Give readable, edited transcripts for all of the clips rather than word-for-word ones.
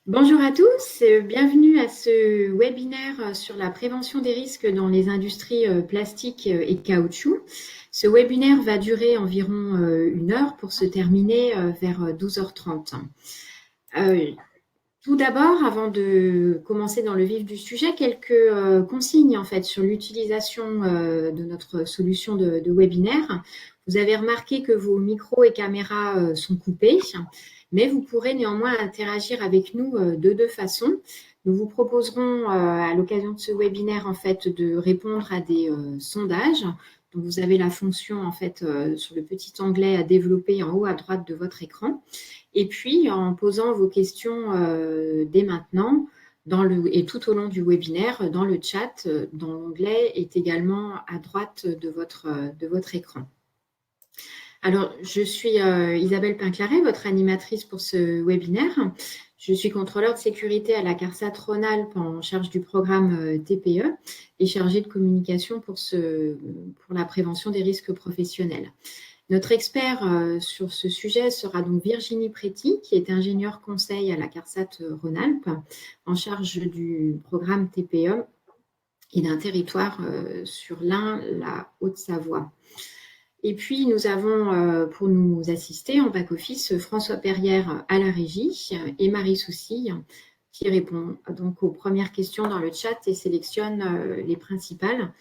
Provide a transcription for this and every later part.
Bonjour à tous, bienvenue à ce webinaire sur la prévention des risques dans les industries plastiques et caoutchouc. Ce webinaire va durer environ 1 heure pour se terminer vers 12h30. Tout d'abord, avant de commencer dans le vif du sujet, quelques consignes en fait sur l'utilisation de notre solution de webinaire. Vous avez remarqué que vos micros et caméras sont coupés, mais vous pourrez néanmoins interagir avec nous de deux façons. Nous vous proposerons à l'occasion de ce webinaire en fait de répondre à des sondages. Donc vous avez la fonction en fait sur le petit onglet à développer en haut à droite de votre écran. Et puis, en posant vos questions dès maintenant, et tout au long du webinaire, dans le chat, dont l'onglet est également à droite de votre écran. Alors, je suis Isabelle Pinclaret, votre animatrice pour ce webinaire. Je suis contrôleur de sécurité à la CARSAT Rhône-Alpes en charge du programme TPE et chargée de communication pour la prévention des risques professionnels. Notre expert sur ce sujet sera donc Virginie Préti, qui est ingénieure conseil à la CARSAT Rhône-Alpes, en charge du programme TPE et d'un territoire sur l'Ain, la Haute-Savoie. Et puis, nous avons pour nous assister en back-office François Perrière à la régie et Marie Soucy qui répond donc aux premières questions dans le chat et sélectionne les principales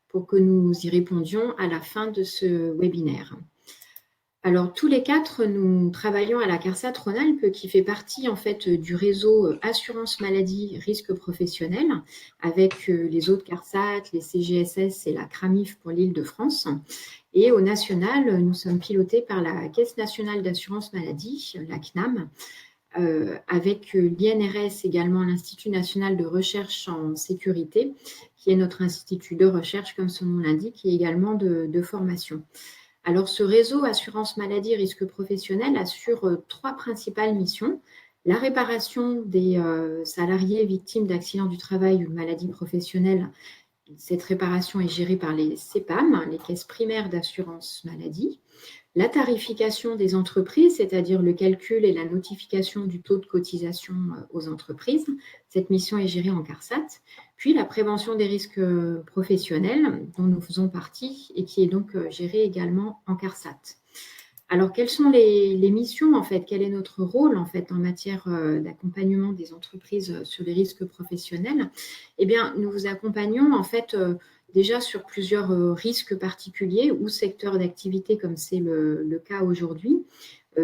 pour que nous y répondions à la fin de ce webinaire. Alors, tous les quatre, nous travaillons à la CARSAT Rhône-Alpes qui fait partie en fait du réseau Assurance Maladie Risque Professionnel avec les autres CARSAT, les CGSS et la CRAMIF pour l'Île-de-France. Et au national, nous sommes pilotés par la Caisse nationale d'assurance maladie, la CNAM, avec l'INRS également, l'Institut national de recherche en sécurité, qui est notre institut de recherche, comme son nom l'indique, et également de formation. Alors, ce réseau assurance maladie risque professionnel assure trois principales missions. La réparation des salariés victimes d'accidents du travail ou de maladies professionnelles. Cette réparation est gérée par les CEPAM, les caisses primaires d'assurance maladie. La tarification des entreprises, c'est-à-dire le calcul et la notification du taux de cotisation aux entreprises. Cette mission est gérée en CARSAT. Puis la prévention des risques professionnels, dont nous faisons partie et qui est donc gérée également en CARSAT. Alors, quelles sont les missions en fait? Quel est notre rôle en fait en matière d'accompagnement des entreprises sur les risques professionnels? Eh bien, nous vous accompagnons en fait déjà sur plusieurs risques particuliers ou secteurs d'activité comme c'est le cas aujourd'hui,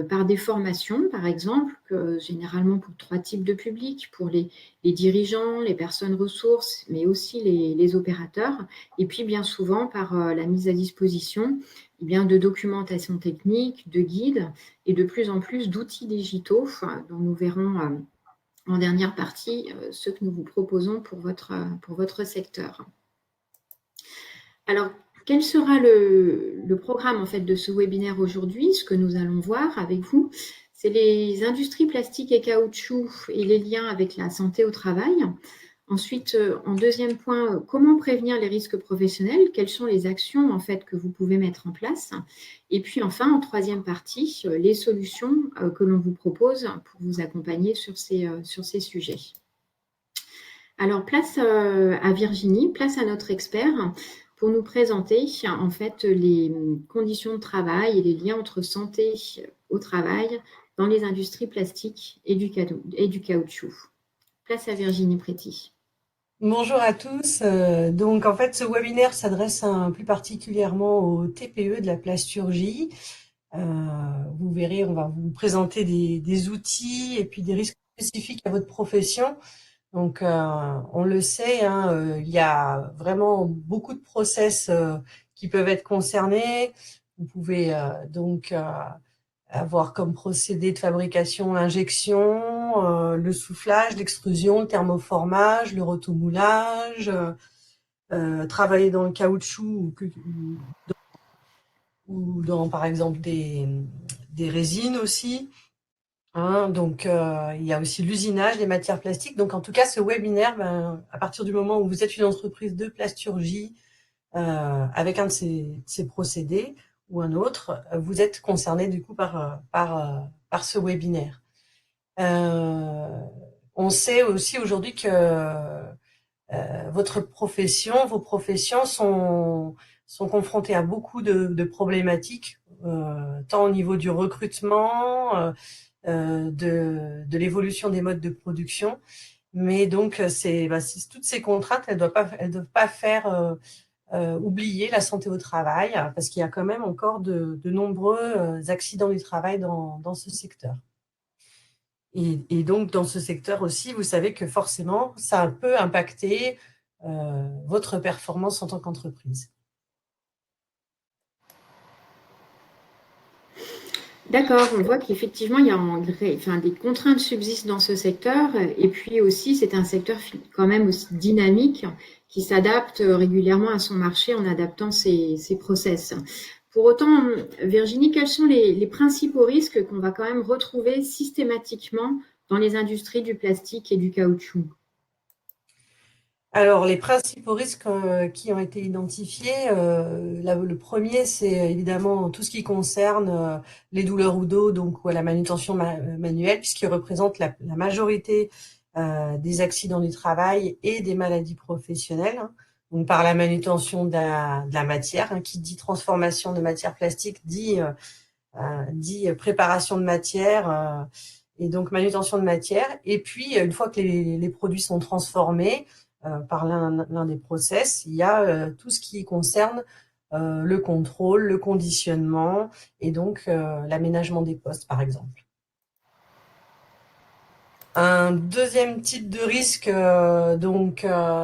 par des formations par exemple, généralement pour trois types de publics, pour les dirigeants, les personnes ressources, mais aussi les opérateurs, et puis bien souvent par la mise à disposition de documentation technique, de guides et de plus en plus d'outils digitaux dont nous verrons en dernière partie ce que nous vous proposons pour votre secteur. Alors, quel sera le programme en fait de ce webinaire aujourd'hui? Ce que nous allons voir avec vous, c'est les industries plastiques et caoutchouc et les liens avec la santé au travail. Ensuite, en deuxième point, comment prévenir les risques professionnels? Quelles sont les actions en fait que vous pouvez mettre en place? Et puis enfin, en troisième partie, les solutions que l'on vous propose pour vous accompagner sur ces sujets. Alors, place à Virginie, place à notre expert pour nous présenter en fait les conditions de travail et les liens entre santé au travail dans les industries plastiques et du caoutchouc. Place à Virginie Préti. Bonjour à tous. Donc en fait, ce webinaire s'adresse plus particulièrement au TPE de la plasturgie. Vous verrez, on va vous présenter des outils et puis des risques spécifiques à votre profession. Donc on le sait, hein, il y a vraiment beaucoup de process qui peuvent être concernés. Vous pouvez avoir comme procédé de fabrication l'injection, le soufflage, l'extrusion, le thermoformage, le rotomoulage, travailler dans le caoutchouc ou dans par exemple des résines aussi. Hein, donc il y a aussi l'usinage des matières plastiques. Donc en tout cas, ce webinaire, à partir du moment où vous êtes une entreprise de plasturgie avec un de ces procédés ou un autre, vous êtes concerné du coup par ce webinaire. On sait aussi aujourd'hui que vos professions sont confrontées à beaucoup de problématiques, tant au niveau du recrutement, de l'évolution des modes de production. Mais donc, toutes ces contraintes, elles doivent pas faire oublier la santé au travail, parce qu'il y a quand même encore de nombreux accidents du travail dans ce secteur. Et donc, dans ce secteur aussi, vous savez que forcément, ça peut impacter votre performance en tant qu'entreprise. D'accord, on voit qu'effectivement, il y a enfin, des contraintes subsistent dans ce secteur. Et puis aussi, c'est un secteur quand même aussi dynamique qui s'adapte régulièrement à son marché en adaptant ses process. Pour autant, Virginie, quels sont les principaux risques qu'on va quand même retrouver systématiquement dans les industries du plastique et du caoutchouc? Alors, les principaux risques qui ont été identifiés, le premier, c'est évidemment tout ce qui concerne les douleurs au dos, donc la manutention manuelle, puisqu'il représente la majorité des accidents du travail et des maladies professionnelles, hein. Donc, par la manutention de la matière, hein, qui dit transformation de matière plastique, dit préparation de matière, et donc manutention de matière. Et puis, une fois que les produits sont transformés par l'un des process, il y a tout ce qui concerne le contrôle, le conditionnement et donc l'aménagement des postes, par exemple. Un deuxième type de risque,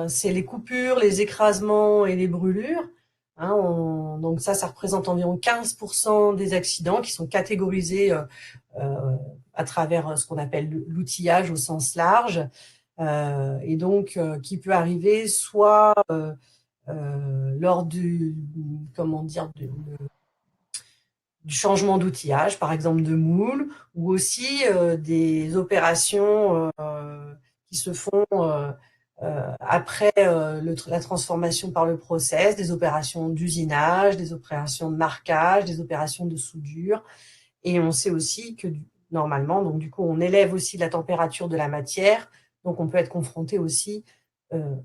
c'est les coupures, les écrasements et les brûlures. Hein, donc ça représente environ 15% des accidents qui sont catégorisés à travers ce qu'on appelle l'outillage au sens large, et donc qui peut arriver soit lors comment dire, du changement d'outillage, par exemple de moule, ou aussi des opérations qui se font après la transformation par le process, des opérations d'usinage, des opérations de marquage, des opérations de soudure. Et on sait aussi que normalement, donc du coup, on élève aussi la température de la matière, donc on peut être confronté aussi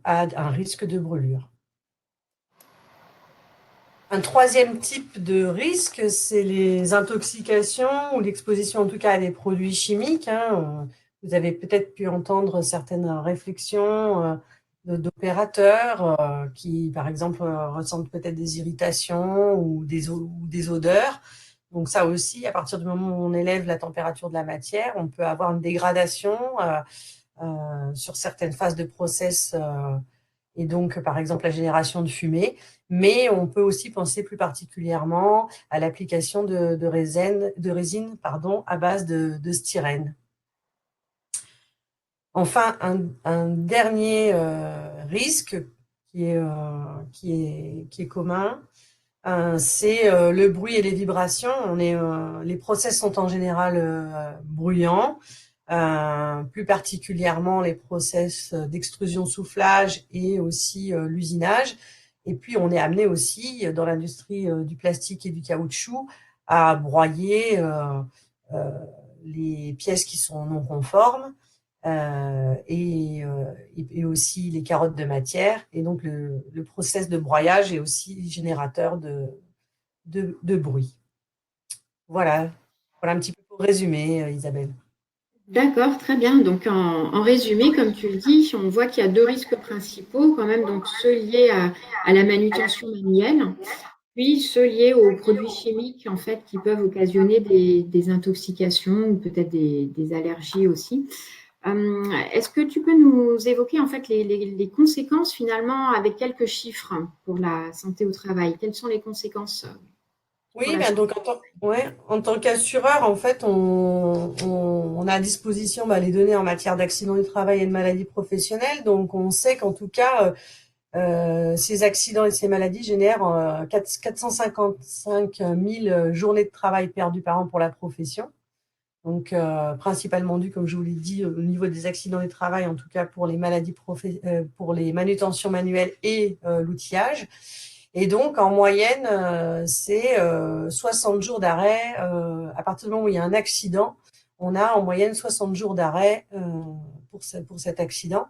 à un risque de brûlure. Un troisième type de risque, c'est les intoxications ou l'exposition en tout cas à des produits chimiques, hein. Vous avez peut-être pu entendre certaines réflexions d'opérateurs qui, par exemple, ressentent peut-être des irritations ou des odeurs. Donc ça aussi, à partir du moment où on élève la température de la matière, on peut avoir une dégradation sur certaines phases de process, et donc par exemple la génération de fumée. Mais on peut aussi penser plus particulièrement à l'application de résine à base de styrène. Enfin, un dernier risque qui est commun, c'est le bruit et les vibrations. Les process sont en général bruyants, plus particulièrement les process d'extrusion-soufflage et aussi l'usinage. Et puis, on est amené aussi dans l'industrie du plastique et du caoutchouc à broyer euh, les pièces qui sont non conformes, et aussi les carottes de matière. Et donc, le process de broyage est aussi générateur de bruit. Voilà, voilà un petit peu pour résumer, Isabelle. D'accord, très bien. Donc, en résumé, comme tu le dis, on voit qu'il y a deux risques principaux, quand même, donc ceux liés à la manutention manuelle, puis ceux liés aux produits chimiques, en fait, qui peuvent occasionner des intoxications ou peut-être des allergies aussi. Est-ce que tu peux nous évoquer, en fait, les conséquences, finalement, avec quelques chiffres pour la santé au travail? Quelles sont les conséquences pour Oui, la ben santé? donc en tant qu'assureur, en fait, on a à disposition les données en matière d'accidents du travail et de maladies professionnelles. Donc, on sait qu'en tout cas, ces accidents et ces maladies génèrent 455 000 journées de travail perdues par an pour la profession. Donc, principalement dû, comme je vous l'ai dit, au niveau des accidents du travail, en tout cas pour les pour les manutentions manuelles et l'outillage. Et donc, en moyenne, c'est 60 jours d'arrêt. À partir du moment où il y a un accident, on a en moyenne 60 jours d'arrêt pour cet accident.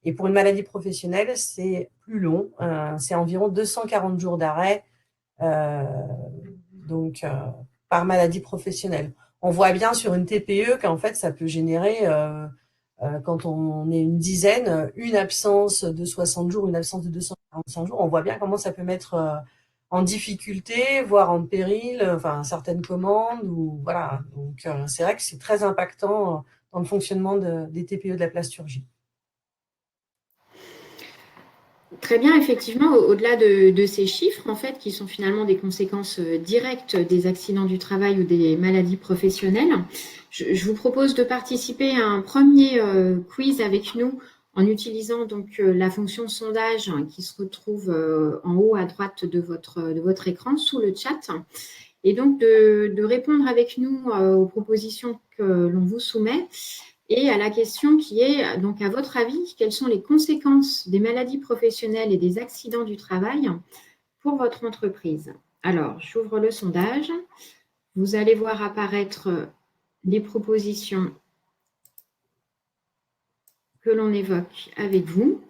Et pour une maladie professionnelle, c'est plus long. C'est environ 240 jours d'arrêt euh, donc par maladie professionnelle. On voit bien sur une TPE qu'en fait, ça peut générer, quand on est une dizaine, une absence de 60 jours, une absence de 245 jours. On voit bien comment ça peut mettre en difficulté, voire en péril, enfin certaines commandes ou voilà. Donc c'est vrai que c'est très impactant dans le fonctionnement des TPE de la plasturgie. Très bien, effectivement, au-delà de ces chiffres, en fait, qui sont finalement des conséquences directes des accidents du travail ou des maladies professionnelles, je vous propose de participer à un premier quiz avec nous en utilisant donc la fonction sondage qui se retrouve en haut à droite de votre écran, sous le chat, et donc de répondre avec nous aux propositions que l'on vous soumet. Et à la question qui est, donc à votre avis, quelles sont les conséquences des maladies professionnelles et des accidents du travail pour votre entreprise? Alors, j'ouvre le sondage. Vous allez voir apparaître les propositions que l'on évoque avec vous.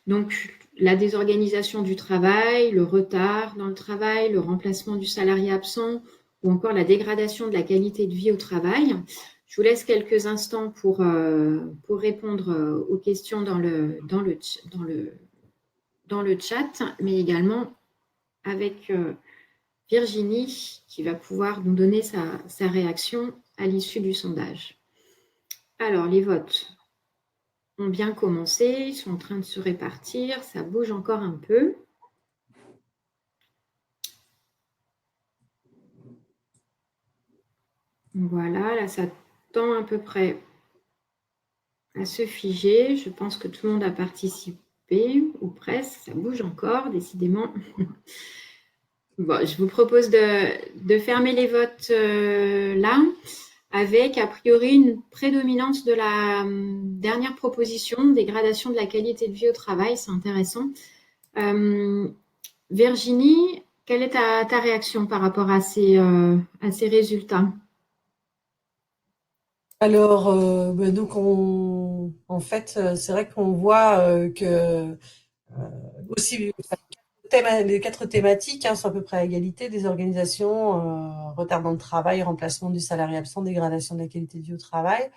Donc, la désorganisation du travail, le retard dans le travail, le remplacement du salarié absent ou encore la dégradation de la qualité de vie au travail. Je vous laisse quelques instants pour répondre aux questions dans le chat, mais également avec Virginie qui va pouvoir nous donner sa réaction à l'issue du sondage. Alors, les votes ont bien commencé, ils sont en train de se répartir, ça bouge encore un peu. Voilà, là ça tend à peu près à se figer. Je pense que tout le monde a participé, ou presque, ça bouge encore, décidément. Bon, je vous propose de fermer les votes là, avec a priori une prédominance de la dernière proposition, dégradation de la qualité de vie au travail, c'est intéressant. Virginie, quelle est ta réaction par rapport à ces résultats? Alors, donc en fait, c'est vrai qu'on voit que aussi les quatre thématiques sont à peu près à égalité, désorganisation, retard dans le travail, remplacement du salarié absent, dégradation de la qualité de vie au travail.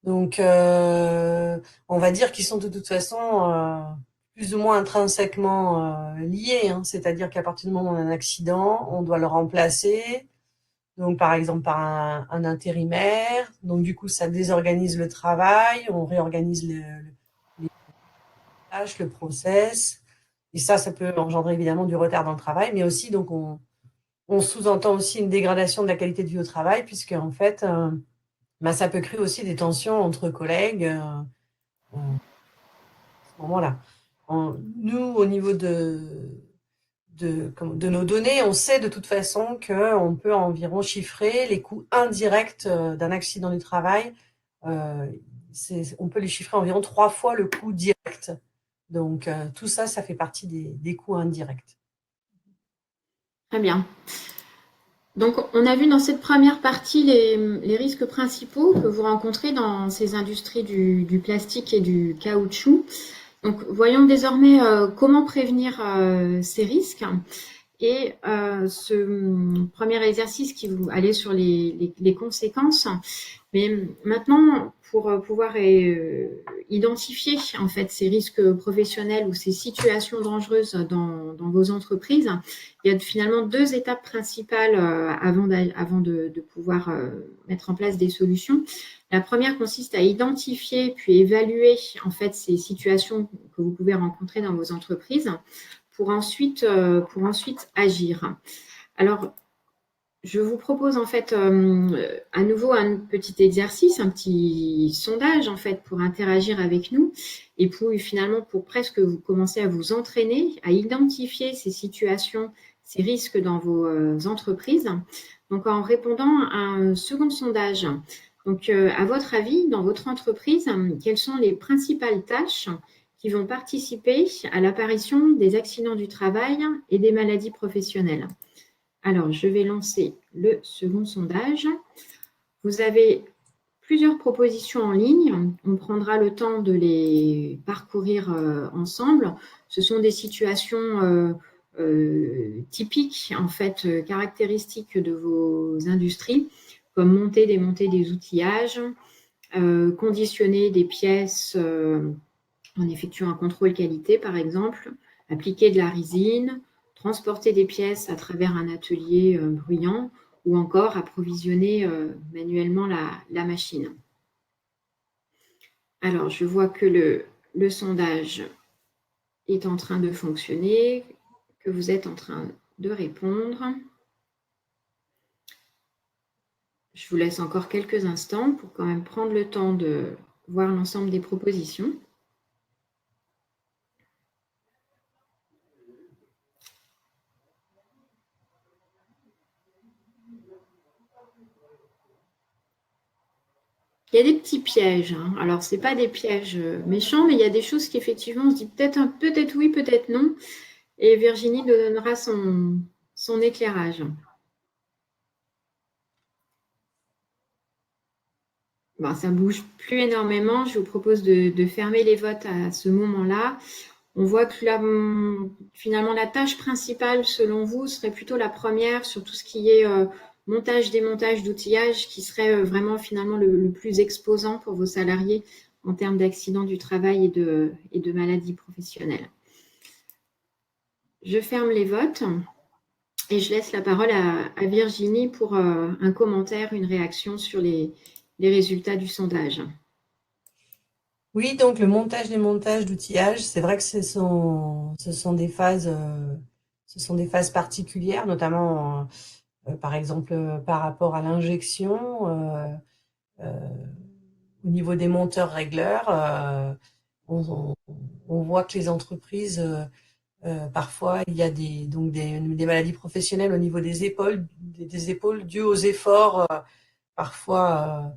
Donc, on va dire qu'ils sont de toute façon plus ou moins intrinsèquement liés, hein. C'est-à-dire qu'à partir du moment où on a un accident, on doit le remplacer. Donc, par exemple, par un intérimaire. Donc, du coup, ça désorganise le travail, on réorganise les tâches, le process. Et ça peut engendrer évidemment du retard dans le travail, mais aussi, donc, on sous-entend aussi une dégradation de la qualité de vie au travail, puisque, en fait, ça peut créer aussi des tensions entre collègues à ce moment-là. Nous, au niveau de nos données, on sait de toute façon qu'on peut environ chiffrer les coûts indirects d'un accident du travail. Euh, on peut les chiffrer environ 3 fois le coût direct. Donc, tout ça, ça fait partie des coûts indirects. Très bien. Donc, on a vu dans cette première partie les risques principaux que vous rencontrez dans ces industries du plastique et du caoutchouc. Donc, voyons désormais comment prévenir ces risques. Et ce premier exercice qui vous allez sur les conséquences. Mais maintenant, pour pouvoir identifier en fait ces risques professionnels ou ces situations dangereuses dans vos entreprises, il y a finalement deux étapes principales avant de pouvoir mettre en place des solutions. La première consiste à identifier puis évaluer en fait ces situations que vous pouvez rencontrer dans vos entreprises pour ensuite agir. Alors, je vous propose en fait à nouveau un petit exercice, un petit sondage en fait pour interagir avec nous et finalement pour presque vous commencer à vous entraîner à identifier ces situations, ces risques dans vos entreprises. Donc en répondant à un second sondage. Donc à votre avis, dans votre entreprise, quelles sont les principales tâches qui vont participer à l'apparition des accidents du travail et des maladies professionnelles? Alors, je vais lancer le second sondage. Vous avez plusieurs propositions en ligne. On prendra le temps de les parcourir ensemble. Ce sont des situations typiques, en fait, caractéristiques de vos industries, comme monter, démonter des outillages, conditionner des pièces en effectuant un contrôle qualité, par exemple, appliquer de la résine, transporter des pièces à travers un atelier bruyant ou encore approvisionner manuellement la machine. Alors, je vois que le sondage est en train de fonctionner, que vous êtes en train de répondre. Je vous laisse encore quelques instants pour quand même prendre le temps de voir l'ensemble des propositions. Il y a des petits pièges. Hein. Alors, ce n'est pas des pièges méchants, mais il y a des choses qui, effectivement, on se dit peut-être oui, peut-être non. Et Virginie nous donnera son éclairage. Bon, ça ne bouge plus énormément. Je vous propose de fermer les votes à ce moment-là. On voit que finalement, la tâche principale, selon vous, serait plutôt la première sur tout ce qui est montage, démontage d'outillage, qui serait vraiment finalement le plus exposant pour vos salariés en termes d'accidents du travail et de maladies professionnelles. Je ferme les votes et je laisse la parole à Virginie pour un commentaire, une réaction sur les résultats du sondage. Oui, donc le montage, démontage d'outillage, c'est vrai que ce sont des phases, particulières, notamment, par exemple, par rapport à l'injection, au niveau des monteurs régleurs, on voit que les entreprises, parfois, il y a des maladies professionnelles au niveau des épaules, dues aux efforts, parfois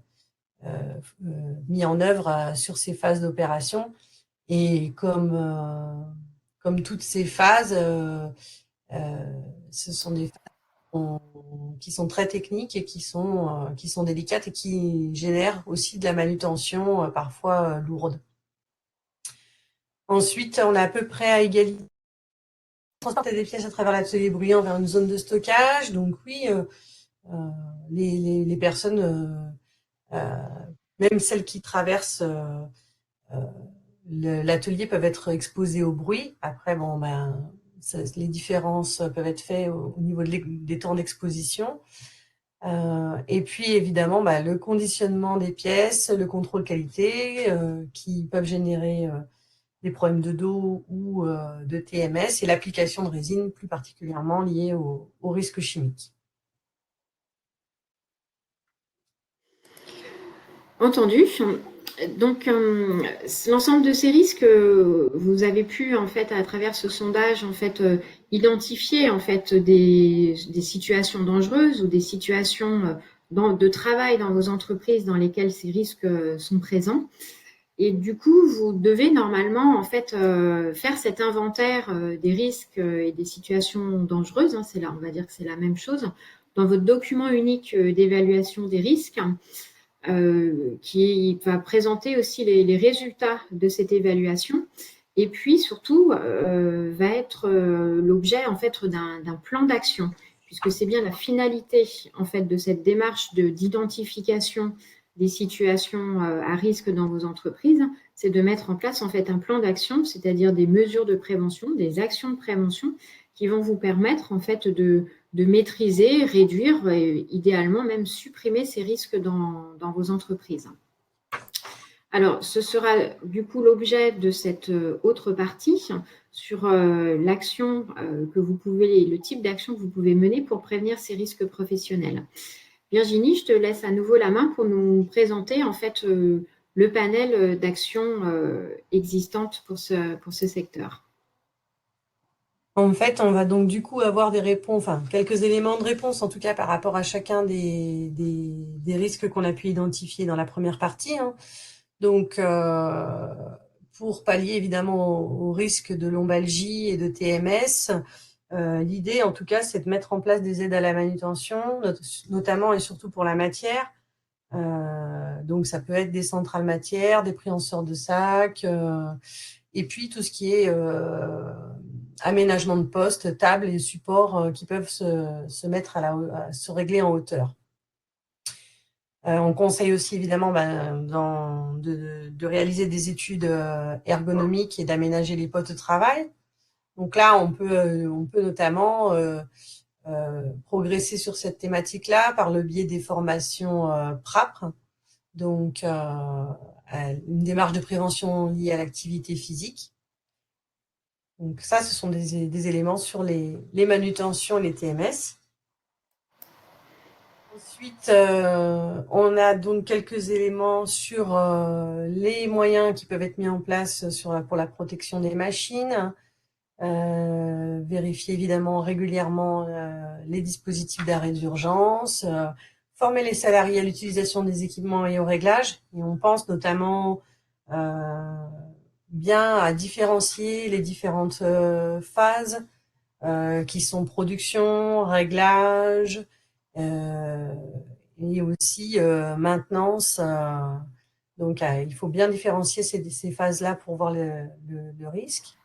mis en œuvre sur ces phases d'opération. Et comme toutes ces phases, ce sont des phases qui sont très techniques et qui sont délicates et qui génèrent aussi de la manutention parfois lourde. Ensuite, on est à peu près à égalité. Transporter des pièces à travers l'atelier bruyant vers une zone de stockage. Donc oui, les personnes, même celles qui traversent l'atelier, peuvent être exposées au bruit. Après, les différences peuvent être faites au niveau des temps d'exposition. Et puis évidemment, le conditionnement des pièces, le contrôle qualité, qui peuvent générer des problèmes de dos ou de TMS, et l'application de résine plus particulièrement liée au risque chimique. Entendu. Donc, l'ensemble de ces risques, vous avez pu, en fait, à travers ce sondage, en fait, identifier, en fait, des situations dangereuses ou des situations de travail dans vos entreprises dans lesquelles ces risques sont présents. Et du coup, vous devez normalement, en fait, faire cet inventaire des risques et des situations dangereuses. Hein, c'est là, on va dire que c'est la même chose dans votre document unique d'évaluation des risques. Qui va présenter aussi les résultats de cette évaluation et puis surtout va être l'objet en fait d'un plan d'action puisque c'est bien la finalité en fait de cette démarche d'identification des situations à risque dans vos entreprises, c'est de mettre en place en fait un plan d'action, c'est-à-dire des mesures de prévention, des actions de prévention qui vont vous permettre en fait de maîtriser, réduire et idéalement même supprimer ces risques dans vos entreprises. Alors, ce sera du coup l'objet de cette autre partie sur l'action que vous pouvez, le type d'action que vous pouvez mener pour prévenir ces risques professionnels. Virginie, je te laisse à nouveau la main pour nous présenter en fait le panel d'actions existantes pour ce secteur. En fait, on va donc du coup avoir des réponses, enfin quelques éléments de réponse en tout cas par rapport à chacun des risques qu'on a pu identifier dans la première partie. Hein. Donc, pour pallier évidemment au risque de lombalgie et de TMS, l'idée en tout cas c'est de mettre en place des aides à la manutention, notamment et surtout pour la matière, Donc, ça peut être des centrales matières, des préhenseurs de sacs, et puis tout ce qui est aménagement de poste, tables et supports qui peuvent se mettre à se régler en hauteur. On conseille aussi évidemment de réaliser des études ergonomiques et d'aménager les postes de travail. Donc là, on peut notamment progresser sur cette thématique-là par le biais des formations PRAPR, donc une démarche de prévention liée à l'activité physique. Donc ça, ce sont des éléments sur les manutentions et les TMS. Ensuite, on a donc quelques éléments sur les moyens qui peuvent être mis en place pour la protection des machines. Vérifier évidemment régulièrement les dispositifs d'arrêt d'urgence, former les salariés à l'utilisation des équipements et au réglage. Et on pense notamment bien à différencier les différentes phases qui sont production, réglage et aussi maintenance. Donc il faut bien différencier ces phases-là pour voir le risque.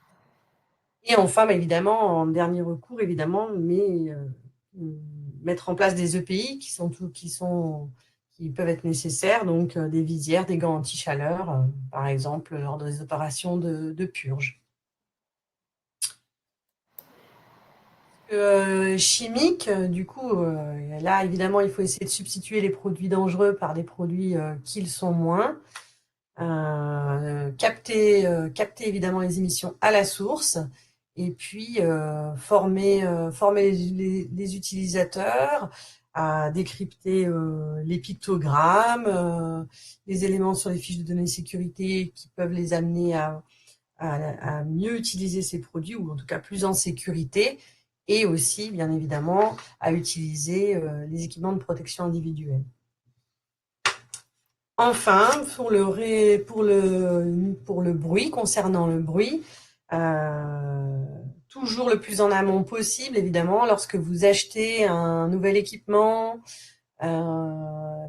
Et enfin, évidemment, en dernier recours, évidemment, mettre en place des EPI qui peuvent être nécessaires, donc des visières, des gants anti-chaleur, par exemple, lors des opérations de purge. Chimique, du coup, là, évidemment, il faut essayer de substituer les produits dangereux par des produits qui le sont moins. Capter évidemment les émissions à la source et puis former les utilisateurs à décrypter les pictogrammes, les éléments sur les fiches de données de sécurité qui peuvent les amener à mieux utiliser ces produits ou en tout cas plus en sécurité, et aussi bien évidemment à utiliser les équipements de protection individuelle. Enfin, pour le bruit, concernant le bruit, toujours le plus en amont possible, évidemment, lorsque vous achetez un nouvel équipement,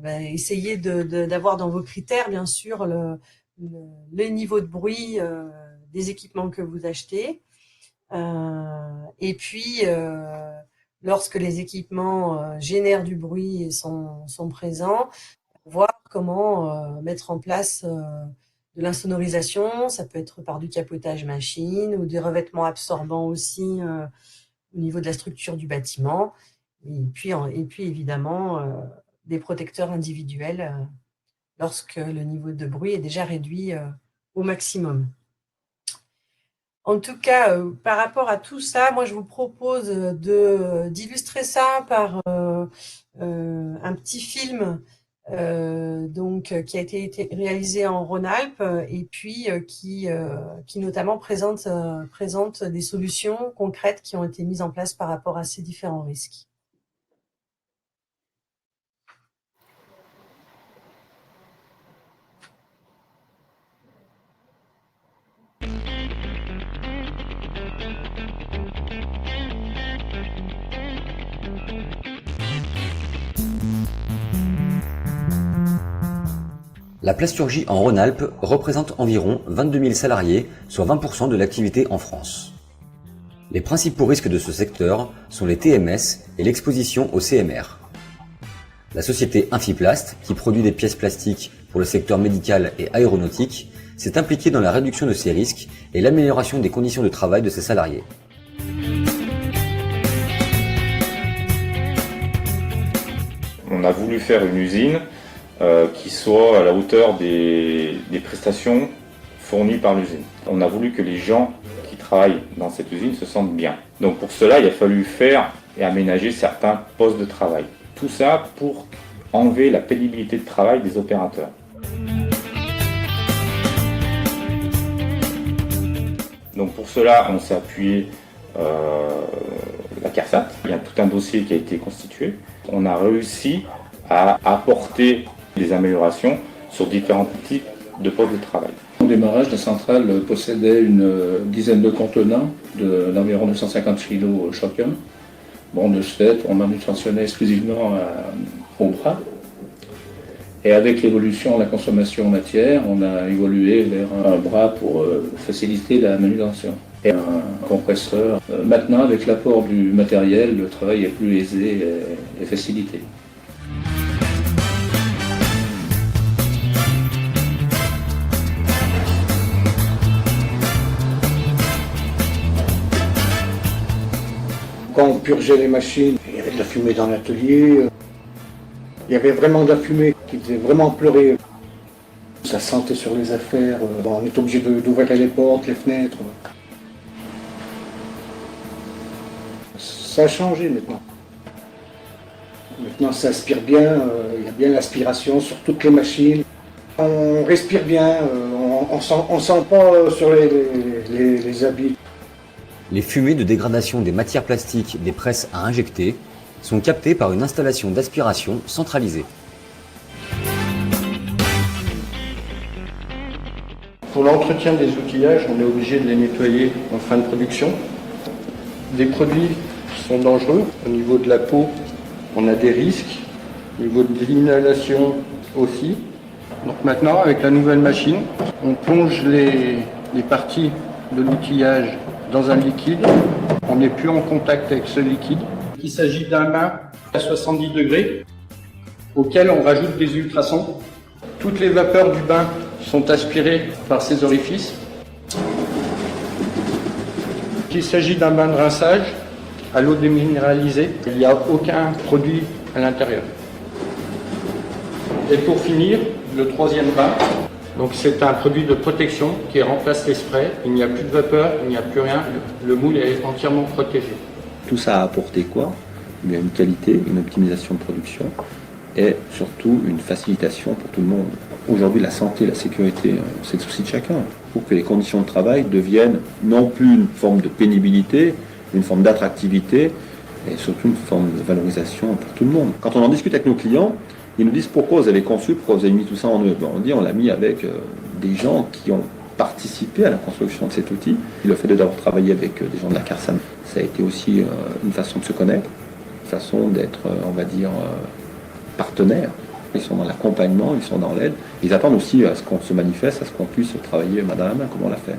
essayez d'avoir dans vos critères, bien sûr, le niveau de bruit des équipements que vous achetez. Et puis, lorsque les équipements génèrent du bruit et sont présents, voir comment mettre en place de l'insonorisation. Ça peut être par du capotage machine ou des revêtements absorbants aussi au niveau de la structure du bâtiment. Et puis évidemment, des protecteurs individuels lorsque le niveau de bruit est déjà réduit au maximum. En tout cas, par rapport à tout ça, moi je vous propose d'illustrer ça par un petit film qui a été réalisé en Rhône-Alpes et puis qui notamment présente des solutions concrètes qui ont été mises en place par rapport à ces différents risques. La plasturgie en Rhône-Alpes représente environ 22 000 salariés, soit 20% de l'activité en France. Les principaux risques de ce secteur sont les TMS et l'exposition au CMR. La société Infiplast, qui produit des pièces plastiques pour le secteur médical et aéronautique, s'est impliquée dans la réduction de ces risques et l'amélioration des conditions de travail de ses salariés. On a voulu faire une usine qui soit à la hauteur des prestations fournies par l'usine. On a voulu que les gens qui travaillent dans cette usine se sentent bien. Donc pour cela, il a fallu faire et aménager certains postes de travail. Tout ça pour enlever la pénibilité de travail des opérateurs. Donc pour cela, on s'est appuyé la CARSAT. Il y a tout un dossier qui a été constitué. On a réussi à apporter des améliorations sur différents types de postes de travail. Au démarrage, la centrale possédait une dizaine de contenants d'environ 250 kg chacun. Bon, de ce fait, on manutentionnait exclusivement au bras. Et avec l'évolution de la consommation en matière, on a évolué vers un bras pour faciliter la manutention. Et un compresseur. Maintenant, avec l'apport du matériel, le travail est plus aisé et facilité. Quand on purgeait les machines, il y avait de la fumée dans l'atelier. Il y avait vraiment de la fumée qui faisait vraiment pleurer. Ça sentait sur les affaires. On est obligé d'ouvrir les portes, les fenêtres. Ça a changé maintenant. Maintenant, ça aspire bien. Il y a bien l'aspiration sur toutes les machines. On respire bien. On sent pas sur les habits. Les fumées de dégradation des matières plastiques des presses à injecter sont captées par une installation d'aspiration centralisée. Pour l'entretien des outillages, on est obligé de les nettoyer en fin de production. Des produits qui sont dangereux, au niveau de la peau, on a des risques, au niveau de l'inhalation aussi. Donc maintenant, avec la nouvelle machine, on plonge les parties de l'outillage dans un liquide. On n'est plus en contact avec ce liquide. Il s'agit d'un bain à 70 degrés auquel on rajoute des ultrasons. Toutes les vapeurs du bain sont aspirées par ces orifices. Il s'agit d'un bain de rinçage à l'eau déminéralisée. Il n'y a aucun produit à l'intérieur. Et pour finir, le troisième bain. Donc c'est un produit de protection qui remplace les sprays. Il n'y a plus de vapeur, il n'y a plus rien. Le moule est entièrement protégé. Tout ça a apporté quoi? Il y a une qualité, une optimisation de production et surtout une facilitation pour tout le monde. Aujourd'hui, la santé, la sécurité, c'est le souci de chacun. Pour que les conditions de travail deviennent non plus une forme de pénibilité, une forme d'attractivité et surtout une forme de valorisation pour tout le monde. Quand on en discute avec nos clients, ils nous disent pourquoi vous avez conçu, pourquoi vous avez mis tout ça en œuvre. On dit on l'a mis avec des gens qui ont participé à la construction de cet outil. Et le fait d'avoir travaillé avec des gens de la CARSAM, ça a été aussi une façon de se connaître, une façon d'être, on va dire, partenaires. Ils sont dans l'accompagnement, ils sont dans l'aide. Ils attendent aussi à ce qu'on se manifeste, à ce qu'on puisse travailler main dans la main, comme on l'a fait.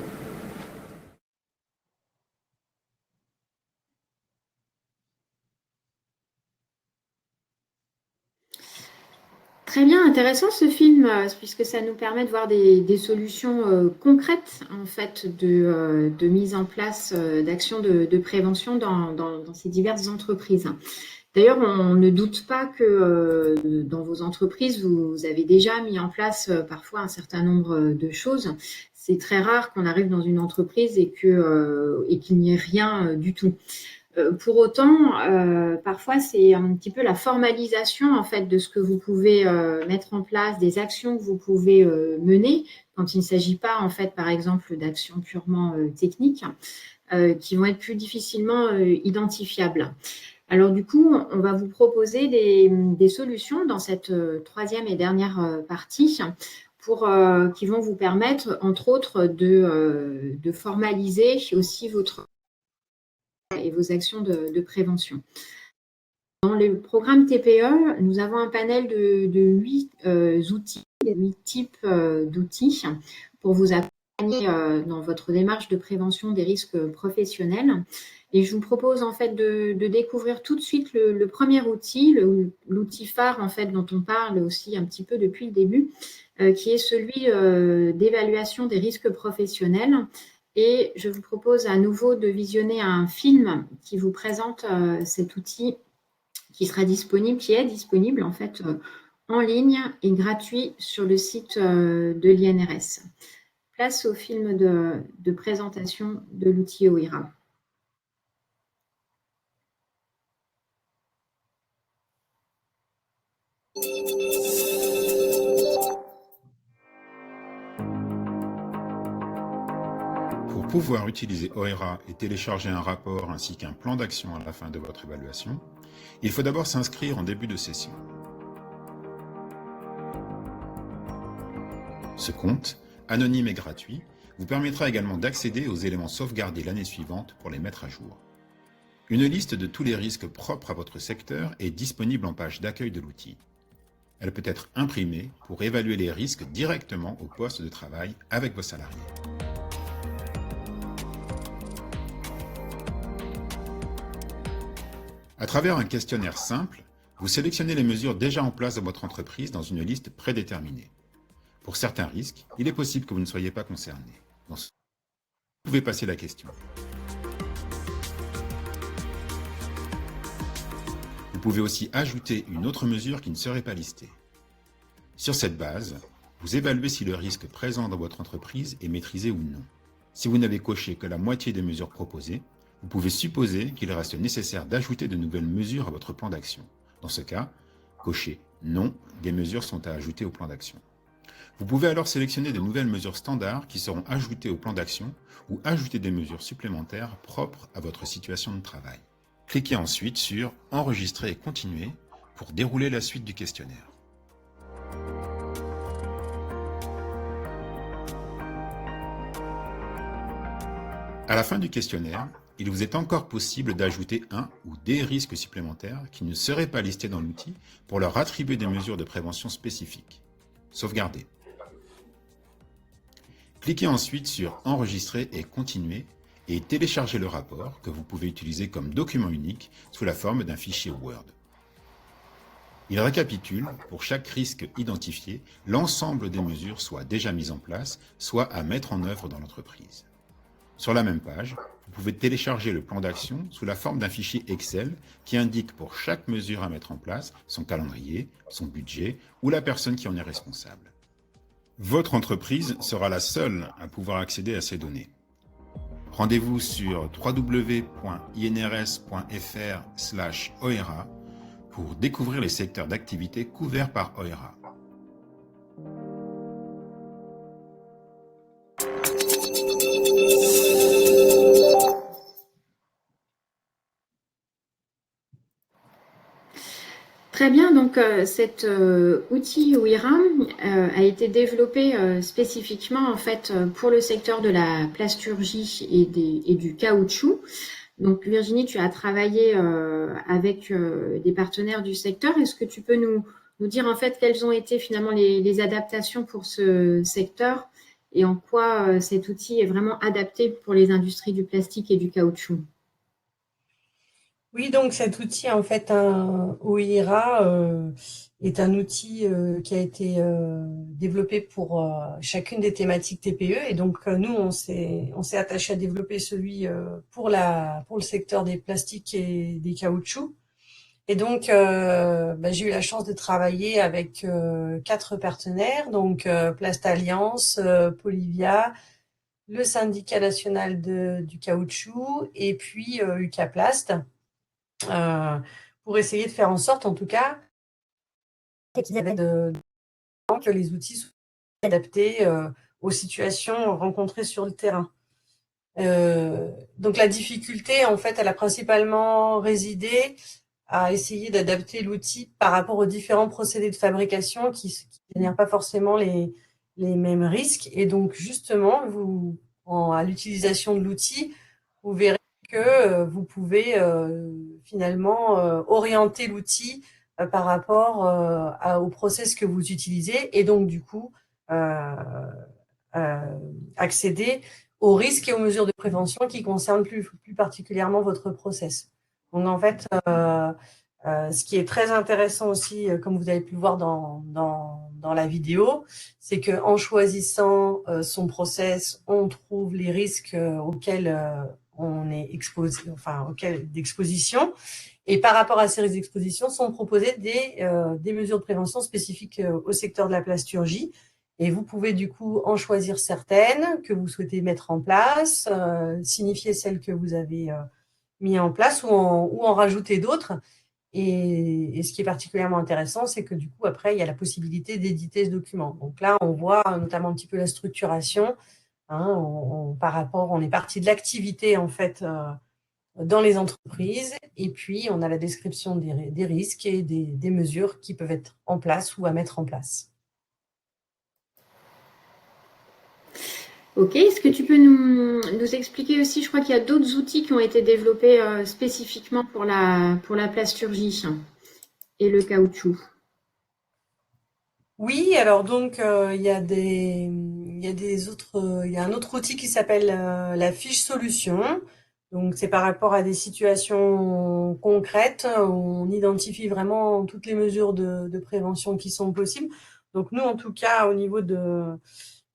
Très bien, intéressant ce film, puisque ça nous permet de voir des solutions concrètes en fait de mise en place d'actions de prévention dans ces diverses entreprises. D'ailleurs, on ne doute pas que dans vos entreprises, vous avez déjà mis en place parfois un certain nombre de choses. C'est très rare qu'on arrive dans une entreprise et qu'il n'y ait rien du tout. Pour autant, parfois, c'est un petit peu la formalisation en fait de ce que vous pouvez mettre en place, des actions que vous pouvez mener, quand il ne s'agit pas en fait, par exemple, d'actions purement techniques, qui vont être plus difficilement identifiables. Alors du coup, on va vous proposer des solutions dans cette troisième et dernière partie qui vont vous permettre, entre autres, de formaliser aussi et vos actions de prévention. Dans le programme TPE, nous avons un panel de 8 outils, 8 types d'outils pour vous accompagner dans votre démarche de prévention des risques professionnels. Et je vous propose en fait de découvrir tout de suite le premier outil, l'outil phare en fait dont on parle aussi un petit peu depuis le début, qui est celui d'évaluation des risques professionnels. Et je vous propose à nouveau de visionner un film qui vous présente cet outil qui est disponible en fait en ligne et gratuit sur le site de l'INRS. Place au film de présentation de l'outil OIRA. Pour pouvoir utiliser OIRA et télécharger un rapport ainsi qu'un plan d'action à la fin de votre évaluation, il faut d'abord s'inscrire en début de session. Ce compte, anonyme et gratuit, vous permettra également d'accéder aux éléments sauvegardés l'année suivante pour les mettre à jour. Une liste de tous les risques propres à votre secteur est disponible en page d'accueil de l'outil. Elle peut être imprimée pour évaluer les risques directement au poste de travail avec vos salariés. À travers un questionnaire simple, vous sélectionnez les mesures déjà en place dans votre entreprise dans une liste prédéterminée. Pour certains risques, il est possible que vous ne soyez pas concerné. Dans ce cas, vous pouvez passer la question. Vous pouvez aussi ajouter une autre mesure qui ne serait pas listée. Sur cette base, vous évaluez si le risque présent dans votre entreprise est maîtrisé ou non. Si vous n'avez coché que la moitié des mesures proposées, vous pouvez supposer qu'il reste nécessaire d'ajouter de nouvelles mesures à votre plan d'action. Dans ce cas, cochez « Non », des mesures sont à ajouter au plan d'action. Vous pouvez alors sélectionner de nouvelles mesures standards qui seront ajoutées au plan d'action ou ajouter des mesures supplémentaires propres à votre situation de travail. Cliquez ensuite sur « Enregistrer et continuer » pour dérouler la suite du questionnaire. À la fin du questionnaire, il vous est encore possible d'ajouter un ou des risques supplémentaires qui ne seraient pas listés dans l'outil pour leur attribuer des mesures de prévention spécifiques. Sauvegardez. Cliquez ensuite sur « Enregistrer et continuer » et téléchargez le rapport que vous pouvez utiliser comme document unique sous la forme d'un fichier Word. Il récapitule, pour chaque risque identifié, l'ensemble des mesures soit déjà mises en place, soit à mettre en œuvre dans l'entreprise. Sur la même page, vous pouvez télécharger le plan d'action sous la forme d'un fichier Excel qui indique pour chaque mesure à mettre en place son calendrier, son budget ou la personne qui en est responsable. Votre entreprise sera la seule à pouvoir accéder à ces données. Rendez-vous sur www.inrs.fr/OERA pour découvrir les secteurs d'activité couverts par OERA. Très bien, donc cet outil OERA a été développé spécifiquement en fait pour le secteur de la plasturgie et du caoutchouc. Donc Virginie, tu as travaillé avec des partenaires du secteur. Est-ce que tu peux nous dire en fait quelles ont été finalement les adaptations pour ce secteur et en quoi cet outil est vraiment adapté pour les industries du plastique et du caoutchouc? Oui, donc cet outil, en fait, un OIRA est un outil qui a été développé pour chacune des thématiques TPE. Et donc, nous, on s'est attaché à développer celui pour le secteur des plastiques et des caoutchoucs. Et donc, j'ai eu la chance de travailler avec 4 partenaires, donc Plastalliance, Polivia, le syndicat national du caoutchouc et puis UCAPlast. Pour essayer de faire en sorte, en tout cas, que les outils soient adaptés aux situations rencontrées sur le terrain. Donc la difficulté, en fait, elle a principalement résidé à essayer d'adapter l'outil par rapport aux différents procédés de fabrication qui génèrent pas forcément les mêmes risques. Et donc, justement, à l'utilisation de l'outil, vous verrez que vous pouvez finalement orienter l'outil par rapport au process que vous utilisez et donc du coup accéder aux risques et aux mesures de prévention qui concernent plus particulièrement votre process. Donc en fait, ce qui est très intéressant aussi, comme vous avez pu le voir dans la vidéo, c'est que en choisissant son process, on trouve les risques auxquels on est exposé, auxquels d'exposition. Et par rapport à ces risques d'exposition, sont proposées des mesures de prévention spécifiques au secteur de la plasturgie. Et vous pouvez du coup en choisir certaines que vous souhaitez mettre en place, signifier celles que vous avez mis en place ou en rajouter d'autres. Et ce qui est particulièrement intéressant, c'est que du coup, après, il y a la possibilité d'éditer ce document. Donc là, on voit notamment un petit peu la structuration. On est parti de l'activité, en fait, dans les entreprises. Et puis, on a la description des risques et des mesures qui peuvent être en place ou à mettre en place. Ok, est-ce que tu peux nous expliquer aussi, je crois qu'il y a d'autres outils qui ont été développés spécifiquement pour la plasturgie et le caoutchouc. Oui, alors donc il y a des autres, il y a un autre outil qui s'appelle la fiche solution. Donc c'est par rapport à des situations concrètes où on identifie vraiment toutes les mesures de prévention qui sont possibles. Donc nous, en tout cas, au niveau de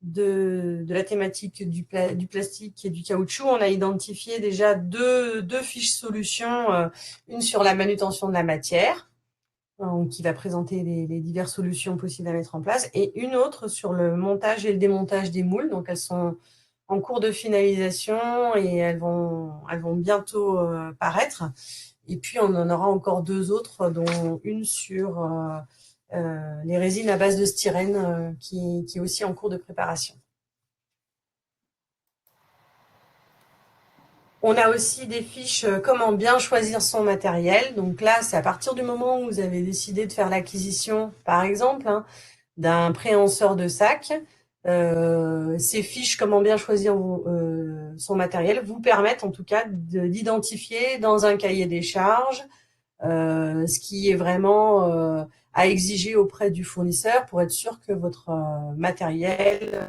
la thématique du plastique et du caoutchouc, on a identifié déjà deux fiches solutions, une sur la manutention de la matière qui va présenter les diverses solutions possibles à mettre en place, et une autre sur le montage et le démontage des moules. Donc, elles sont en cours de finalisation et elles vont bientôt paraître. Et puis, on en aura encore deux autres, dont une sur les résines à base de styrène qui est aussi en cours de préparation. On a aussi des fiches comment bien choisir son matériel. Donc là, c'est à partir du moment où vous avez décidé de faire l'acquisition, par exemple, d'un préhenseur de sac. Ces fiches comment bien choisir son matériel vous permettent en tout cas d'identifier dans un cahier des charges ce qui est vraiment à exiger auprès du fournisseur pour être sûr que votre matériel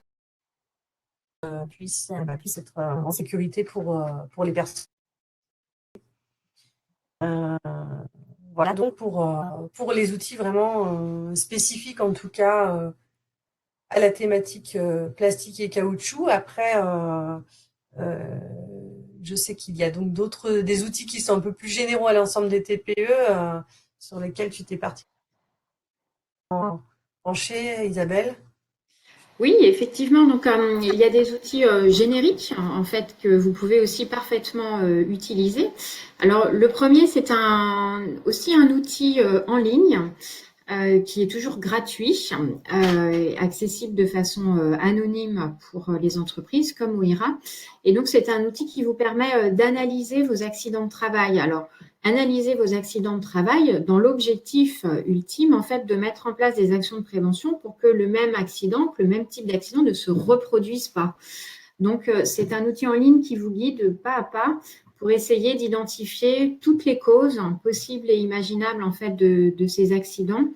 puisse être en sécurité pour les personnes. Voilà donc pour les outils vraiment spécifiques en tout cas à la thématique plastique et caoutchouc. Après, je sais qu'il y a donc des outils qui sont un peu plus généraux à l'ensemble des TPE sur lesquels tu t'es particulièrement penchée, Isabelle. Oui, effectivement. Donc, il y a des outils génériques, en fait, que vous pouvez aussi parfaitement utiliser. Alors, le premier, c'est aussi un outil en ligne qui est toujours gratuit, accessible de façon anonyme pour les entreprises comme OIRA. Et donc, c'est un outil qui vous permet d'analyser vos accidents de travail. Alors, analyser vos accidents de travail dans l'objectif ultime, en fait, de mettre en place des actions de prévention pour que le même accident, que le même type d'accident ne se reproduise pas. Donc, c'est un outil en ligne qui vous guide pas à pas pour essayer d'identifier toutes les causes possibles et imaginables en fait de ces accidents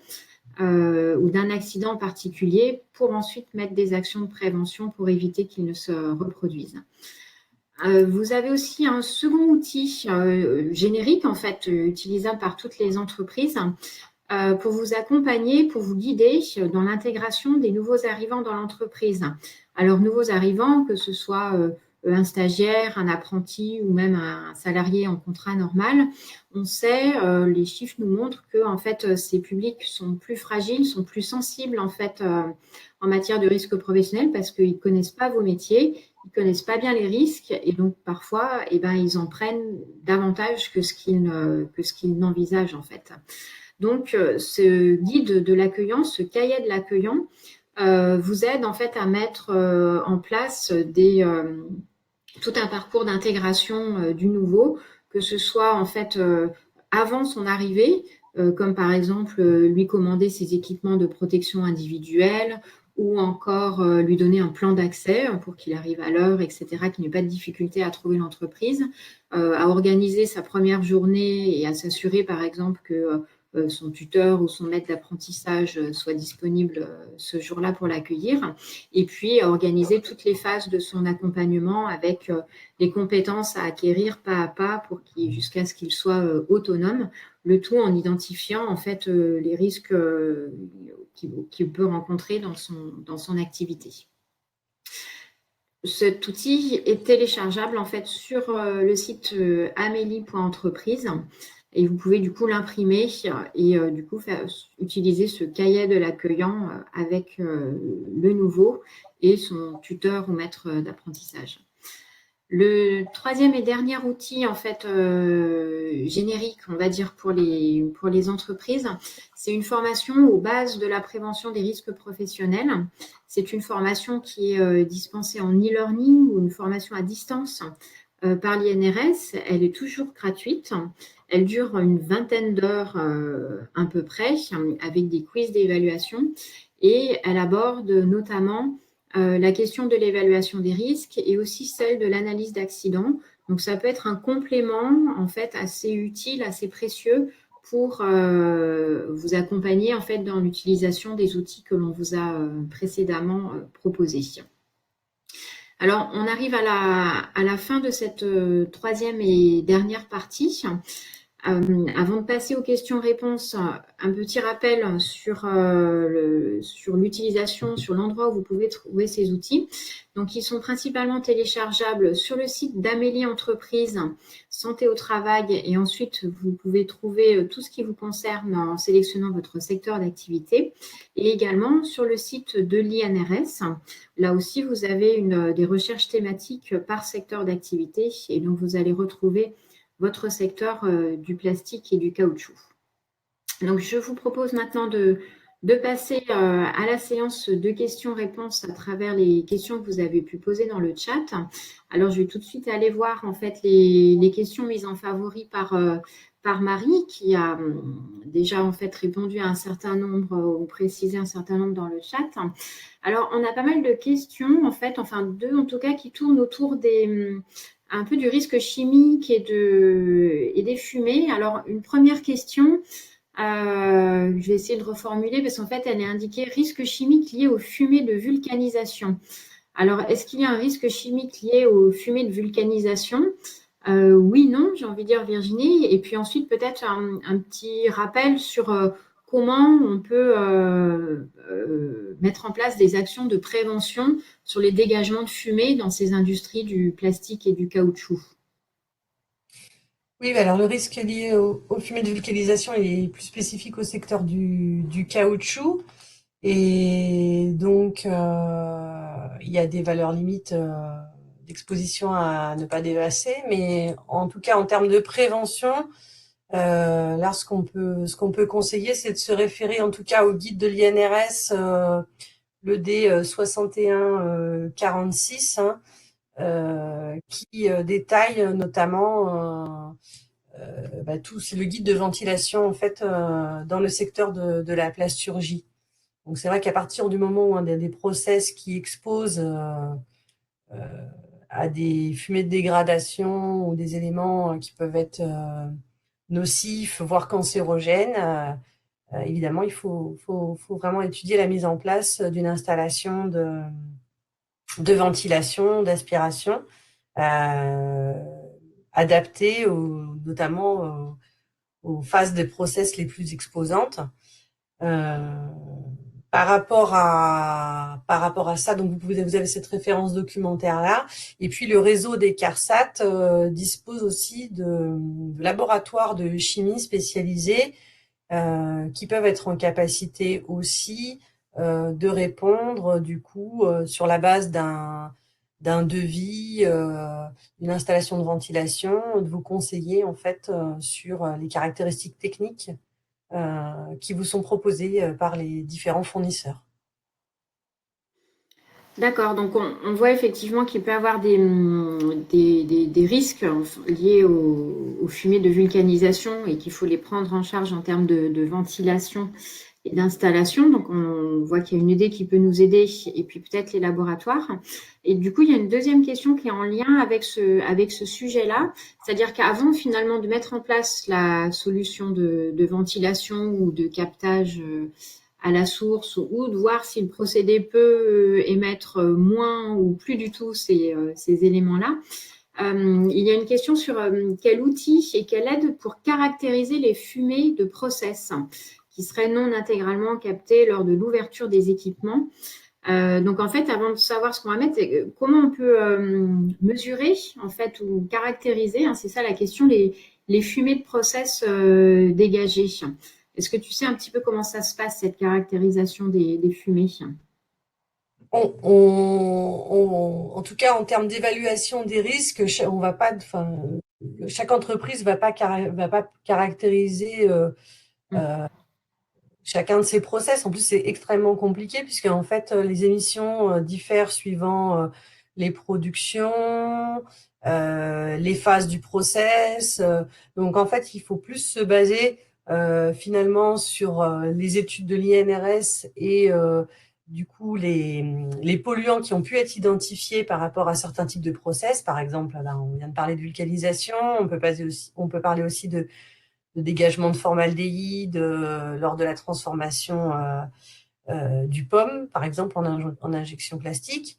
ou d'un accident en particulier pour ensuite mettre des actions de prévention pour éviter qu'ils ne se reproduisent. Vous avez aussi un second outil générique en fait utilisable par toutes les entreprises pour vous accompagner, pour vous guider dans l'intégration des nouveaux arrivants dans l'entreprise. Alors, nouveaux arrivants, que ce soit un stagiaire, un apprenti ou même un salarié en contrat normal, on sait, les chiffres nous montrent que en fait, ces publics sont plus fragiles, sont plus sensibles en fait en matière de risque professionnel parce qu'ils ne connaissent pas vos métiers, ils ne connaissent pas bien les risques et donc parfois, ils en prennent davantage que ce qu'ils n'envisagent en fait. Donc, ce guide de l'accueillant, ce cahier de l'accueillant, vous aide en fait à mettre en place tout un parcours d'intégration du nouveau, que ce soit en fait avant son arrivée, comme par exemple lui commander ses équipements de protection individuelle ou encore lui donner un plan d'accès pour qu'il arrive à l'heure, etc., qu'il n'ait pas de difficulté à trouver l'entreprise, à organiser sa première journée et à s'assurer par exemple que son tuteur ou son maître d'apprentissage soit disponible ce jour-là pour l'accueillir, et puis organiser toutes les phases de son accompagnement avec les compétences à acquérir pas à pas jusqu'à ce qu'il soit autonome, le tout en identifiant en fait les risques qu'il peut rencontrer dans son activité. Cet outil est téléchargeable en fait sur le site amélie.entreprise. Et vous pouvez du coup l'imprimer et du coup utiliser ce cahier de l'accueillant avec le nouveau et son tuteur ou maître d'apprentissage. Le troisième et dernier outil en fait générique, on va dire pour les entreprises, c'est une formation aux bases de la prévention des risques professionnels. C'est une formation qui est dispensée en e-learning ou une formation à distance par l'INRS. Elle est toujours gratuite. Elle dure une vingtaine d'heures à peu près, avec des quiz d'évaluation. Et elle aborde notamment la question de l'évaluation des risques et aussi celle de l'analyse d'accidents. Donc, ça peut être un complément, en fait, assez utile, assez précieux pour vous accompagner en fait dans l'utilisation des outils que l'on vous a précédemment proposés. Alors, on arrive à la fin de cette troisième et dernière partie. Avant de passer aux questions-réponses, un petit rappel sur l'utilisation, sur l'endroit où vous pouvez trouver ces outils. Donc, ils sont principalement téléchargeables sur le site d'Amélie Entreprise Santé au Travail, et ensuite, vous pouvez trouver tout ce qui vous concerne en sélectionnant votre secteur d'activité, et également sur le site de l'INRS. Là aussi, vous avez des recherches thématiques par secteur d'activité, et donc vous allez retrouver votre secteur du plastique et du caoutchouc. Donc, je vous propose maintenant de passer à la séance de questions-réponses à travers les questions que vous avez pu poser dans le chat. Alors, je vais tout de suite aller voir en fait les questions mises en favori par Marie, qui a déjà en fait répondu à un certain nombre ou précisé un certain nombre dans le chat. Alors, on a pas mal de questions en fait, enfin deux en tout cas, qui tournent autour un peu du risque chimique et des fumées. Alors, une première question, je vais essayer de reformuler parce qu'en fait, elle est indiquée risque chimique lié aux fumées de vulcanisation. Alors, est-ce qu'il y a un risque chimique lié aux fumées de vulcanisation ? Oui, non, j'ai envie de dire Virginie. Et puis ensuite, peut-être un petit rappel sur comment on peut mettre en place des actions de prévention sur les dégagements de fumée dans ces industries du plastique et du caoutchouc. Oui, alors le risque lié aux fumées de vulcanisation est plus spécifique au secteur du caoutchouc. Et donc, il y a des valeurs limites d'exposition à ne pas dépasser. Mais en tout cas, en termes de prévention, là, ce qu'on peut conseiller, c'est de se référer en tout cas au guide de l'INRS, le D 6146, qui détaille notamment c'est le guide de ventilation en fait dans le secteur de la plasturgie. Donc c'est vrai qu'à partir du moment où on a des process qui exposent à des fumées de dégradation ou des éléments qui peuvent être nocifs, voire cancérogènes, évidemment, il faut vraiment étudier la mise en place d'une installation de ventilation, d'aspiration, adaptée notamment aux phases des process les plus exposantes. Par rapport à ça, donc vous avez cette référence documentaire là, et puis le réseau des CARSAT dispose aussi de laboratoires de chimie spécialisés qui peuvent être en capacité aussi de répondre du coup sur la base d'un devis, une installation de ventilation, de vous conseiller en fait sur les caractéristiques techniques qui vous sont proposées par les différents fournisseurs. D'accord, donc on voit effectivement qu'il peut y avoir des risques liés aux fumées de vulcanisation et qu'il faut les prendre en charge en termes de ventilation et d'installation. Donc on voit qu'il y a une idée qui peut nous aider et puis peut-être les laboratoires. Et du coup, il y a une deuxième question qui est en lien avec ce sujet-là, c'est-à-dire qu'avant finalement de mettre en place la solution de ventilation ou de captage à la source, ou de voir si le procédé peut émettre moins ou plus du tout ces éléments-là. Il y a une question sur quel outil et quelle aide pour caractériser les fumées de process qui seraient non intégralement captées lors de l'ouverture des équipements. Donc en fait, avant de savoir ce qu'on va mettre, comment on peut mesurer en fait ou caractériser, c'est ça la question, les fumées de process dégagées. Est-ce que tu sais un petit peu comment ça se passe, cette caractérisation des fumées ? En tout cas, en termes d'évaluation des risques, on va pas, chaque entreprise va pas caractériser chacun de ses process. En plus, c'est extrêmement compliqué puisque en fait, les émissions diffèrent suivant les productions, les phases du process. Donc, en fait, il faut plus se baser finalement sur les études de l'INRS et du coup les polluants qui ont pu être identifiés par rapport à certains types de process. Par exemple, là, on vient de parler de vulcanisation, on peut parler aussi de dégagement de formaldéhyde lors de la transformation du pomme, par exemple, en injection plastique.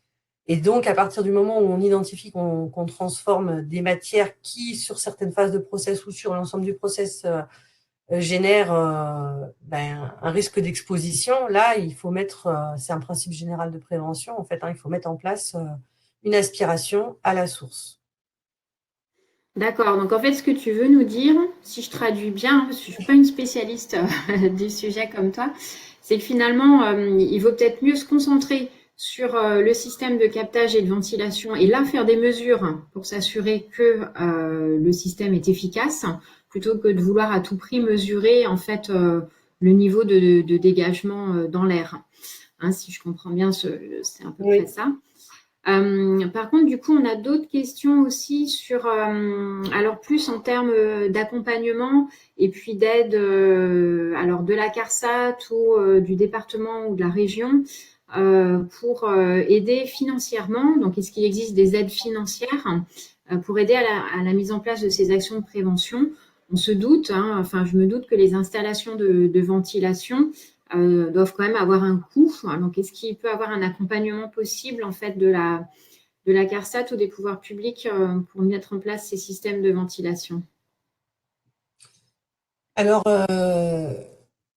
Et donc, à partir du moment où on identifie qu'on transforme des matières qui, sur certaines phases de process ou sur l'ensemble du process, génèrent un risque d'exposition, là, il faut mettre, c'est un principe général de prévention, en fait, il faut mettre en place une aspiration à la source. D'accord, donc en fait, ce que tu veux nous dire, si je traduis bien, parce que je ne suis pas une spécialiste du sujet comme toi, c'est que finalement, il vaut peut-être mieux se concentrer sur le système de captage et de ventilation et là faire des mesures pour s'assurer que le système est efficace, plutôt que de vouloir à tout prix mesurer en fait le niveau de dégagement dans l'air. Hein, si je comprends bien, c'est à peu près ça. Par contre, du coup, on a d'autres questions aussi sur, alors plus en termes d'accompagnement et puis d'aide, alors de la CARSAT ou du département ou de la région pour aider financièrement. Donc, est-ce qu'il existe des aides financières pour aider à la mise en place de ces actions de prévention? On se doute, enfin, je me doute que les installations de ventilation doivent quand même avoir un coût. Donc, est-ce qu'il peut avoir un accompagnement possible en fait de la CARSAT ou des pouvoirs publics pour mettre en place ces systèmes de ventilation? Alors,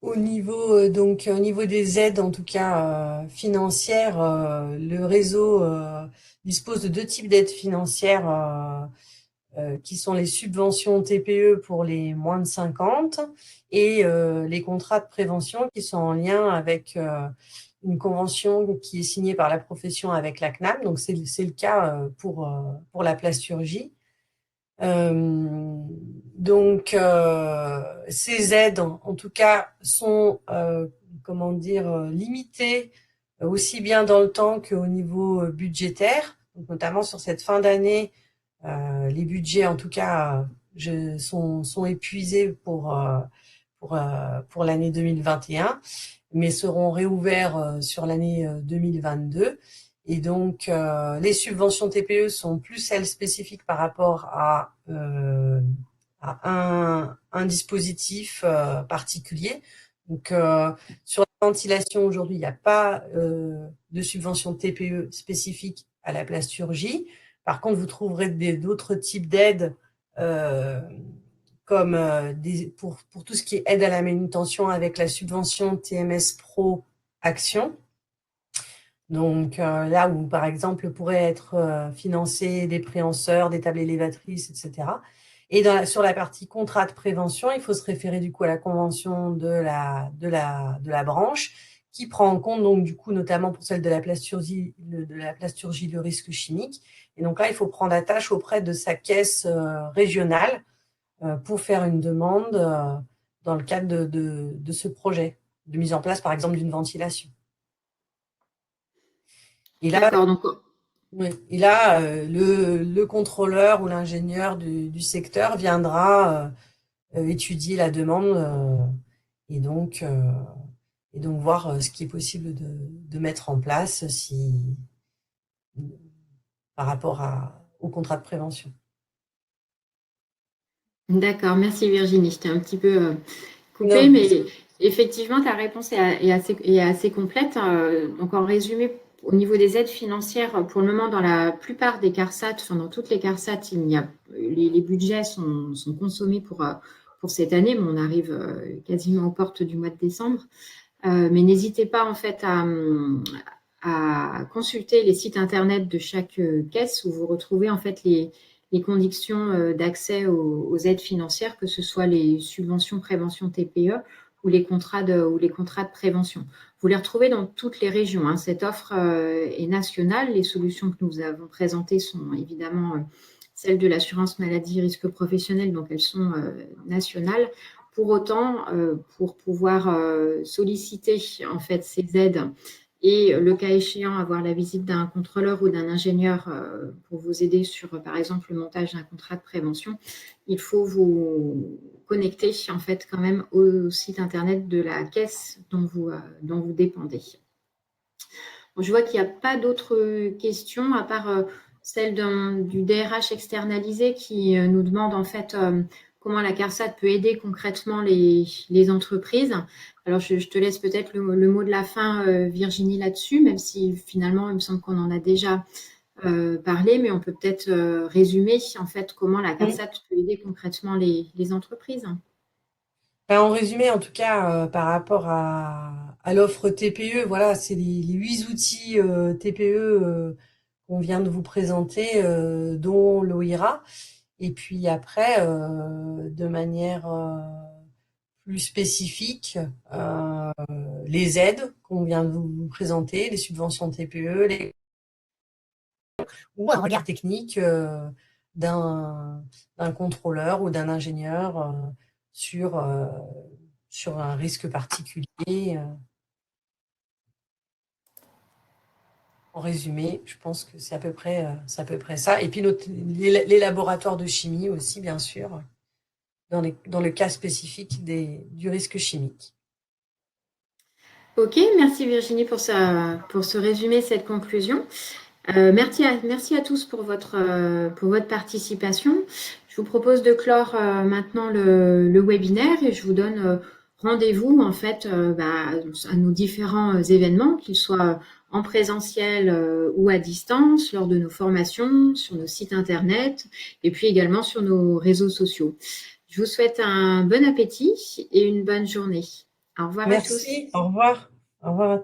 au niveau des aides, en tout cas financières, le réseau dispose de 2 types d'aides financières qui sont les subventions TPE pour les moins de 50 et les contrats de prévention qui sont en lien avec une convention qui est signée par la profession avec la CNAM. Donc, c'est le cas pour la plasturgie. Donc, ces aides, en tout cas, sont, limitées aussi bien dans le temps qu'au niveau budgétaire. Donc, notamment sur cette fin d'année, les budgets, en tout cas, sont épuisés pour l'année 2021, mais seront réouverts sur l'année 2022. Et donc, les subventions TPE sont plus celles spécifiques par rapport à un dispositif particulier. Donc, sur la ventilation, aujourd'hui, il n'y a pas de subvention TPE spécifique à la plasturgie. Par contre, vous trouverez d'autres types d'aides comme pour tout ce qui est aide à la manutention avec la subvention TMS Pro Action. Donc là où, par exemple, pourraient être financés des préhenseurs, des tables élévatrices, etc. Et sur la partie contrat de prévention, il faut se référer du coup à la convention de la branche qui prend en compte donc du coup notamment pour celle de la plasturgie le risque chimique. Et donc là, il faut prendre attache auprès de sa caisse régionale pour faire une demande dans le cadre de ce projet de mise en place, par exemple, d'une ventilation. Et là, donc... le contrôleur ou l'ingénieur du secteur viendra étudier la demande et donc voir ce qui est possible de mettre en place par rapport au contrat de prévention. D'accord, merci Virginie. Je t'ai un petit peu coupée, mais effectivement, ta réponse est assez complète. Donc, en résumé, au niveau des aides financières, pour le moment, dans la plupart des CARSAT, enfin dans toutes les CARSAT, les budgets sont consommés pour cette année, mais on arrive quasiment aux portes du mois de décembre. Mais n'hésitez pas en fait à consulter les sites internet de chaque caisse où vous retrouvez en fait les conditions d'accès aux aides financières, que ce soit les subventions prévention TPE ou les contrats de prévention. Vous les retrouvez dans toutes les régions. Hein. Cette offre est nationale. Les solutions que nous avons présentées sont évidemment celles de l'assurance maladie risque professionnel, donc elles sont nationales. Pour autant, pour pouvoir solliciter en fait ces aides et le cas échéant avoir la visite d'un contrôleur ou d'un ingénieur pour vous aider sur par exemple le montage d'un contrat de prévention, il faut vous connecter en fait quand même au site internet de la caisse dont vous dépendez. Bon, je vois qu'il n'y a pas d'autres questions à part celle du DRH externalisé qui nous demande en fait comment la CARSAT peut aider concrètement les entreprises. Alors, je te laisse peut-être le mot de la fin, Virginie, là-dessus, même si finalement, il me semble qu'on en a déjà parlé, mais on peut peut-être résumer en fait comment la CARSAT peut aider concrètement les entreprises. En résumé, en tout cas, par rapport à l'offre TPE, voilà, c'est les 8 outils TPE qu'on vient de vous présenter, dont l'OIRA. Et puis après, de manière plus spécifique, les aides qu'on vient de vous présenter, les subventions TPE, ou un regard technique d'un contrôleur ou d'un ingénieur sur un risque particulier. En résumé, je pense que c'est à peu près ça. Et puis les laboratoires de chimie aussi, bien sûr, dans le cas spécifique du risque chimique. Ok, merci Virginie pour ce résumé, cette conclusion. Merci à tous pour votre participation. Je vous propose de clore maintenant le webinaire et je vous donne rendez-vous en fait à nos différents événements, qu'ils soient en présentiel ou à distance, lors de nos formations, sur nos sites internet et puis également sur nos réseaux sociaux. Je vous souhaite un bon appétit et une bonne journée. Au revoir à tous. Merci, au revoir. Au revoir.